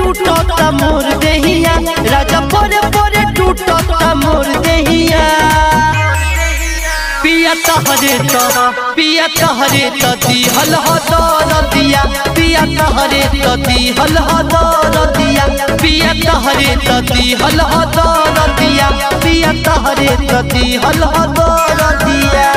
टूटता मोर देहिया राजा पोरे पोरे टूटता मोर देहिया पिया तहरे तो दिहल हो दरदिया पिया तहरे तो दिहल हो दरदिया पिया तहरे तो दिहल हो दरदिया पिया तहरे तो दिहल हो दरदिया।